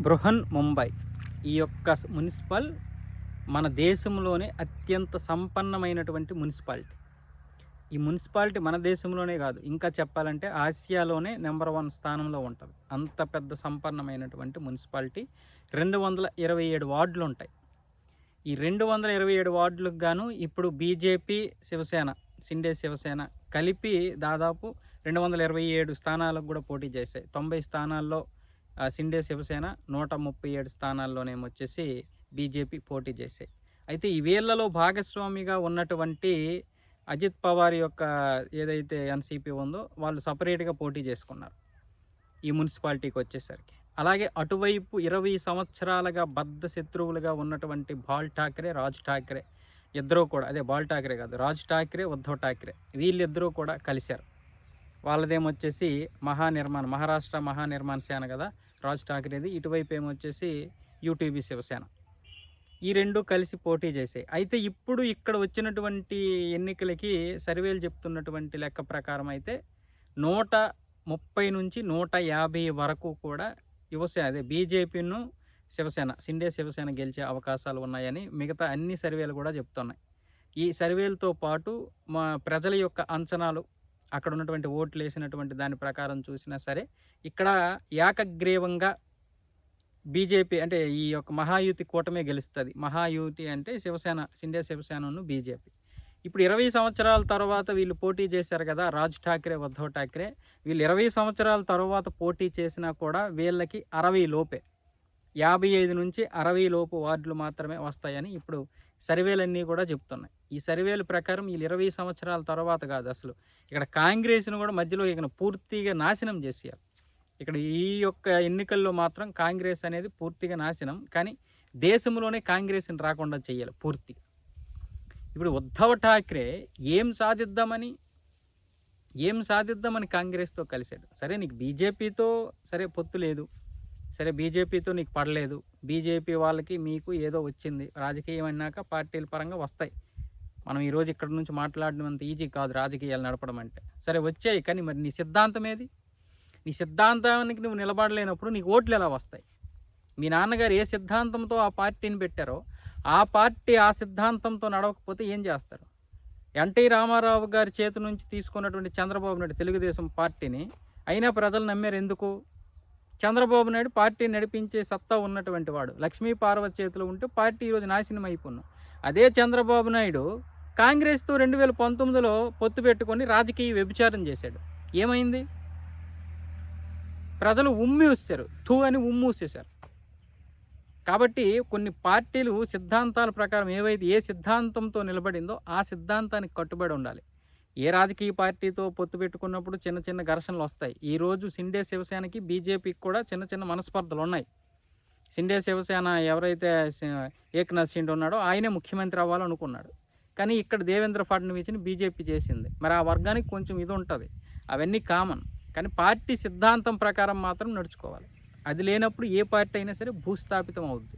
బృహన్ ముంబై ఈ యొక్క మున్సిపల్ మన దేశంలోనే అత్యంత సంపన్నమైనటువంటి మున్సిపాలిటీ. ఈ మున్సిపాలిటీ మన దేశంలోనే కాదు, ఇంకా చెప్పాలంటే ఆసియాలోనే నెంబర్ 1 స్థానంలో ఉంటుంది. అంత పెద్ద సంపన్నమైనటువంటి మున్సిపాలిటీ. 227 వార్డులు ఉంటాయి. ఈ 227 వార్డులకు గాను ఇప్పుడు బీజేపీ, శివసేన, సిండే శివసేన కలిపి దాదాపు 227 స్థానాలకు కూడా పోటీ చేశాయి. 90 స్థానాల్లో సిండే శివసేన, 137 స్థానాల్లోనేమొచ్చేసి బీజేపీ పోటీ చేశాయి. అయితే ఈ వీళ్ళలో భాగస్వామిగా ఉన్నటువంటి అజిత్ పవార్ యొక్క ఏదైతే ఎన్సీపీ ఉందో వాళ్ళు సపరేట్గా పోటీ చేసుకున్నారు ఈ మున్సిపాలిటీకి వచ్చేసరికి. అలాగే అటువైపు 20 సంవత్సరాలుగా బద్ధ శత్రువులుగా ఉన్నటువంటి బాల్ ఠాక్రే, రాజ్ ఠాక్రే ఇద్దరూ కూడా, అదే బాల్ ఠాక్రే కాదు, రాజ్ ఠాక్రే, ఉద్ధవ్ ఠాక్రే వీళ్ళిద్దరూ కూడా కలిశారు. వాళ్ళదేమొచ్చేసి మహారాష్ట్ర మహానిర్మాణ సేన కదా రాజ్ ఠాక్రేది, ఇటువైపు ఏమొచ్చేసి యూటీబీ శివసేన. ఈ రెండు కలిసి పోటీ చేసాయి. అయితే ఇప్పుడు ఇక్కడ వచ్చినటువంటి ఎన్నికలకి సర్వేలు చెప్తున్నటువంటి లెక్క ప్రకారం అయితే 130 నుంచి 150 వరకు కూడా బీజేపీను శివసేన, సిండే శివసేన గెలిచే అవకాశాలు ఉన్నాయని మిగతా అన్ని సర్వేలు కూడా చెప్తున్నాయి. ఈ సర్వేలతో పాటు మా ప్రజల యొక్క అంచనాలు, అక్కడ ఉన్నటువంటి ఓట్లు వేసినటువంటి దాని ప్రకారం చూసినా సరే ఇక్కడ ఏకగ్రీవంగా బీజేపీ అంటే ఈ యొక్క మహాయుతి కూటమే గెలుస్తుంది. మహాయుతి అంటే శివసేన, సిండే శివసేనను బీజేపీ. ఇప్పుడు 20 సంవత్సరాల తర్వాత వీళ్ళు పోటీ చేశారు కదా, రాజ్ ఠాక్రే, ఉద్ధవ్ ఠాక్రే. వీళ్ళు 20 సంవత్సరాల తర్వాత పోటీ చేసినా కూడా వీళ్ళకి 60 లోపే, 55 నుంచి 60 లోపు వార్డులు మాత్రమే వస్తాయని ఇప్పుడు సర్వేలన్నీ కూడా చెప్తున్నాయి. ఈ సర్వేల ప్రకారం వీళ్ళు 20 సంవత్సరాల తర్వాత కాదు, అసలు ఇక్కడ కాంగ్రెస్ను కూడా మధ్యలో ఇక పూర్తిగా నాశనం చేసేయాలి. ఇక్కడ ఈ యొక్క ఎన్నికల్లో మాత్రం కాంగ్రెస్ అనేది పూర్తిగా నాశనం, కానీ దేశంలోనే కాంగ్రెస్ని రాకుండా చేయాలి పూర్తిగా. ఇప్పుడు ఉద్ధవ్ ఠాక్రే ఏం సాధిద్దామని కాంగ్రెస్తో కలిశాడు. సరే నీకు బీజేపీతో సరే పొత్తు లేదు, సరే బీజేపీతో నీకు పడలేదు, బీజేపీ వాళ్ళకి మీకు ఏదో వచ్చింది, రాజకీయం అన్నాక పార్టీల పరంగా వస్తాయి. మనం ఈరోజు ఇక్కడ నుంచి మాట్లాడడం అంత ఈజీ కాదు రాజకీయాలు నడపడం అంటే. సరే వచ్చాయి, కానీ మరి నీ సిద్ధాంతం ఏది? నీ సిద్ధాంతానికి నువ్వు నిలబడలేనప్పుడు నీకు ఓట్లు ఎలా వస్తాయి? మీ నాన్నగారు ఏ సిద్ధాంతంతో ఆ పార్టీని పెట్టారో ఆ పార్టీ ఆ సిద్ధాంతంతో నడవకపోతే ఏం చేస్తారు? ఎన్టీ రామారావు గారి చేతి నుంచి తీసుకున్నటువంటి చంద్రబాబు నాయుడు తెలుగుదేశం పార్టీని అయినా ప్రజలు నమ్మారు. ఎందుకు? చంద్రబాబు నాయుడు పార్టీ నడిపించే సత్తా ఉన్నటువంటి వాడు. లక్ష్మీ పార్వతి చేతిలో ఉంటే పార్టీ ఈరోజు నాశనం అయిపోయినాం. అదే చంద్రబాబు నాయుడు కాంగ్రెస్తో 2019లో పొత్తు పెట్టుకొని రాజకీయ వ్యభిచారం చేశాడు. ఏమైంది? ప్రజలు ఉమ్మూసారు, అని ఉమ్మూసేశారు. కాబట్టి కొన్ని పార్టీలు సిద్ధాంతాల ప్రకారం ఏ సిద్ధాంతంతో నిలబడిందో ఆ సిద్ధాంతానికి కట్టుబడి ఉండాలి. ఏ రాజకీయ పార్టీతో పొత్తు పెట్టుకున్నప్పుడు చిన్న చిన్న ఘర్షణలు వస్తాయి. ఈరోజు సిండే శివసేనకి బీజేపీకి కూడా చిన్న చిన్న మనస్పర్ధలు ఉన్నాయి. సిండే శివసేన ఎవరైతే ఏక్నాథ్ షిండే ఉన్నాడో ఆయనే ముఖ్యమంత్రి అవ్వాలనుకున్నాడు, కానీ ఇక్కడ దేవేంద్ర ఫడ్నవీస్ని బీజేపీ చేసింది. మరి ఆ వర్గానికి కొంచెం ఇది ఉంటుంది, అవన్నీ కామన్. కానీ పార్టీ సిద్ధాంతం ప్రకారం మాత్రం నడుచుకోవాలి. అది లేనప్పుడు ఏ పార్టీ అయినా సరే భూస్థాపితం అవుద్ది.